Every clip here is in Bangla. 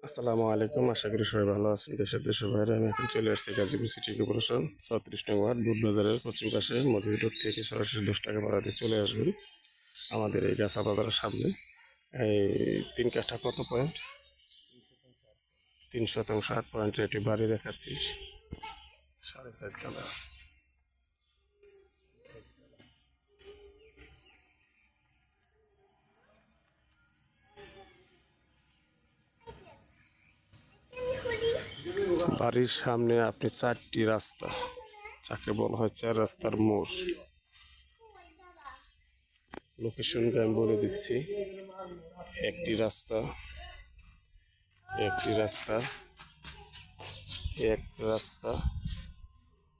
আসসালামু আলাইকুম, আশা করি সবাই ভালো আছেন। দেশের বাইরে আমি এখন চলে আসছি গাজীপুর সিটি কর্পোরেশন 34 নং ওয়ার্ড বুটবাজারের পশ্চিম পাশে মসজিদ রোড থেকে সরাসরি 10 টাকা ভাড়া দিয়ে চলে আসবেন আমাদের এই গাছা বাজারের সামনে। এই 3 কাঠা কত পয়েন্ট, 3 শতাংশ 8 পয়েন্টের একটি বাড়ি দেখাচ্ছি, 4.5 তলা। বাড়ির সামনে আপনি 4টি রাস্তা, যাকে বলা হয় 4 রাস্তার মোড়। লোকেশনটা আমি বলে দিচ্ছি। একটি রাস্তা, একটি রাস্তা, এক রাস্তা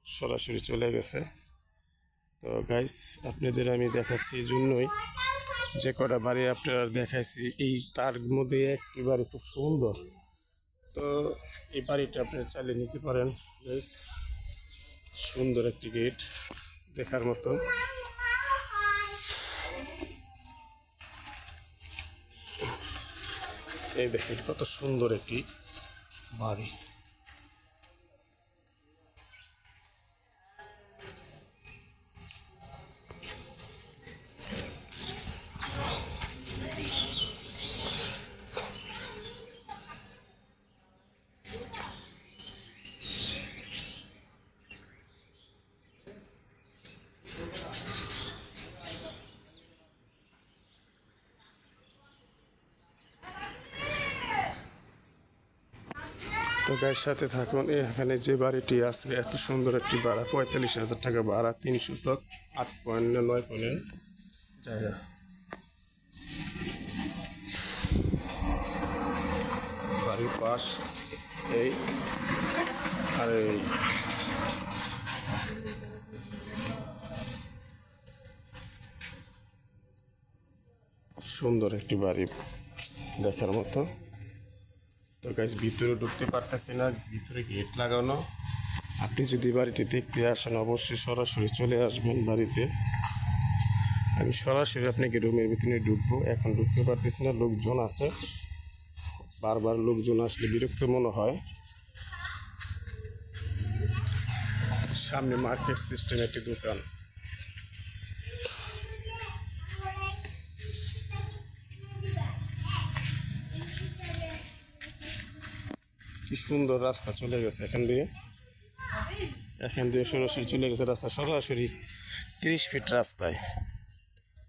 সরাসরি চলে গেছে। তো গাইস, আপনাদের আমি দেখাচ্ছি এই জন্যই যে কটা বাড়ি আপনারা দেখাইছি, এই তার মধ্যে একটি বাড়ি খুব সুন্দর। তো এই বাড়িটা আপনারা চালিয়ে নিতে পারেন গাইস। সুন্দর একটি গেট দেখার মতো। এই দেখেন কত সুন্দর একটি বাড়ি। তো গায়ের সাথে থাকুন। এখানে যে বাড়িটি আছে এত সুন্দর একটি ভাড়া, 45,000 টাকা ভাড়া, 3 শতক 8.9 জায়গা। বাড়ির পাশ এই, আর এই সুন্দর একটি বাড়ি দেখার মতো। তো গাইস, ভিতরে ঢুকতে পারতেছি না, ভিতরে গেট লাগানো। আপনি যদি বাড়িটি দেখতে আসেন অবশ্যই সরাসরি চলে আসবেন বাড়িতে। আমি সরাসরি আপনাকে রুমের ভিতরে ঢুকবো, এখন ঢুকতে পারতেছি না, লোকজন আছে। বারবার লোকজন আসলে বিরক্ত মনে হয়। সামনে মার্কেট সিস্টেম একটি দোকান। কি সুন্দর রাস্তা চলে গেছে এখান দিয়ে, সরাসরি চলে গেছে রাস্তা, সরাসরি 30 ফিট রাস্তায়।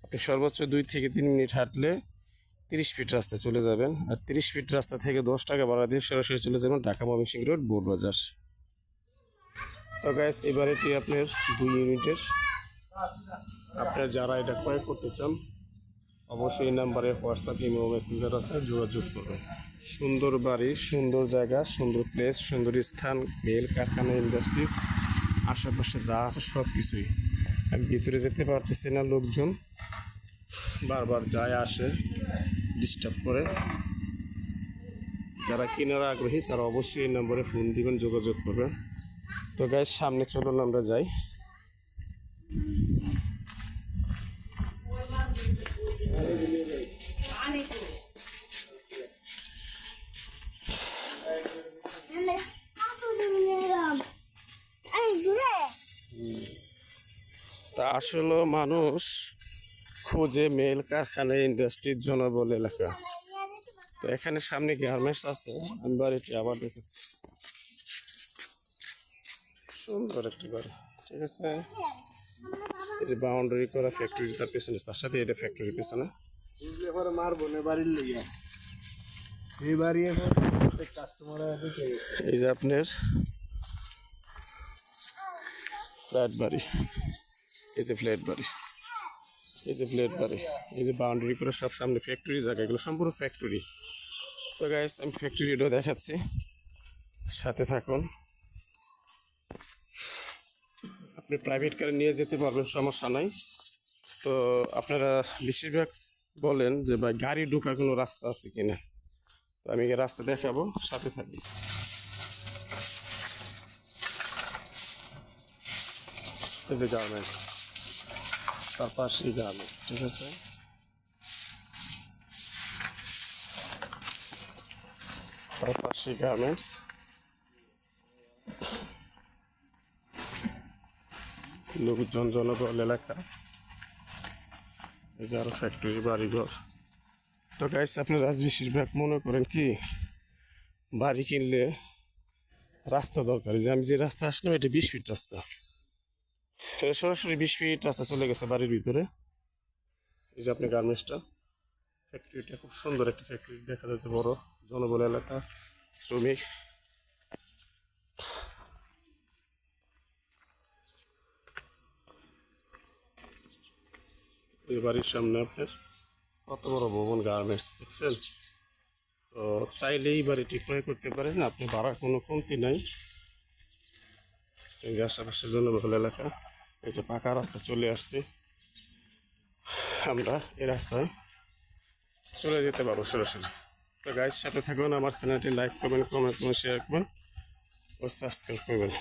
আপনি সর্বোচ্চ 2 থেকে 3 মিনিট হাঁটলে 30 ফিট রাস্তায় চলে যাবেন। আর 30 ফিট রাস্তা থেকে 10 টাকা ভাড়া দিয়ে সরাসরি চলে যাবেন ঢাকা ময়মনসিংহ রোড বুটবাজার। তো গাইস, এই বাড়িটি আপনার 2 ইউনিটের। আপনার যারা এটা ক্রয় করতে চান অবশ্যই এই নাম্বারে হোয়াটসঅ্যাপ, ইমো, মেসেঞ্জার আছে, যোগাযোগ করবেন। সুন্দর বাড়ি, সুন্দর জায়গা, সুন্দর প্লেস, সুন্দর স্থান, মিল কারখানা, ইন্ডাস্ট্রিজ আশেপাশে যা আছে সব কিছুই। আমি ভিতরে যেতে পারতেছি না, লোকজন বারবার যায় আসে, ডিস্টার্ব করে। যারা কেনার আগ্রহী তারা অবশ্যই এই নম্বরে ফোন দিবেন, যোগাযোগ করবেন। তো গাইস, সামনে চলুন আমরা যাই। তা আসলে মানুষ খোঁজে মেল কারখানা, ইন্ডাস্ট্রির জনবল এলাকা। তো এখানে সামনে গার্মেন্টস আছে, আমি বাড়িটি আবার দেখেছি। সুন্দর একটি বাড়ি, ঠিক আছে। এই যে বাউন্ডারি করা ফ্যাক্টরি তার পেছনে, তার সাথে এটা ফ্যাক্টরির পেছনে। এই যে আপনার ফ্ল্যাট বাড়ি, এই যে ফ্ল্যাট বাড়ি, এই যে ফ্ল্যাট বাড়ি, এই যে বাউন্ডারি করে সব সামনে ফ্যাক্টরি জায়গা, এগুলো সম্পূর্ণ ফ্যাক্টরি। তো গাইস, আমি ফ্যাক্টরিটাও দেখাচ্ছি, সাথে থাকুন। আপনি প্রাইভেট কারে নিয়ে যেতে পারবেন, সমস্যা নাই। তো আপনারা বেশিরভাগ বলেন যে ভাই গাড়ি ঢোকার কোনো রাস্তা আছে কিনা, তো আমি রাস্তা দেখাবো, সাথে থাকি। এই যে গার্মেন্টস, তার পাশেই গার্মেন্টস, ঠিক আছে। আর পাশে গার্মেন্টস, লোকজন জনবল এলাকা, এই যে আরো ফ্যাক্টরি বাড়িঘর। তো গাইস আপনারা বেশিরভাগ মনে করেন কি বাড়ি কিনলে রাস্তা দরকার, যে আমি যে রাস্তা আসলাম এটা 20 ফিট রাস্তা, সরাসরি 20 ফিট রাস্তা চলে গেছে বাড়ির ভিতরে। এই যে আপনি গার্মেন্টসটা, ফ্যাক্টরিটা খুব সুন্দর একটা ফ্যাক্টরি দেখা যাচ্ছে, বড় জনবল এলাকা, শ্রমিক। এই বাড়ির সামনে আপনার কত বড় ভবন গার্মেন্টস দেখছেন। তো চাইলেই বাড়িটি ক্রয় করতে পারেন, আপনি ভাড়া কোনো কমতি নাই। এই যে আশেপাশের জনবহুল এলাকা, এই যে পাকা রাস্তা চলে আসছে, আমরা এই রাস্তায় চলে যেতে পারবো সরাসরি। তো গাইজ সাথে থাকুন, আমার চ্যানেলটি লাইক করবেন, কমেন্ট করবেন, শেয়ার করবেন ও সাবস্ক্রাইব করবেন।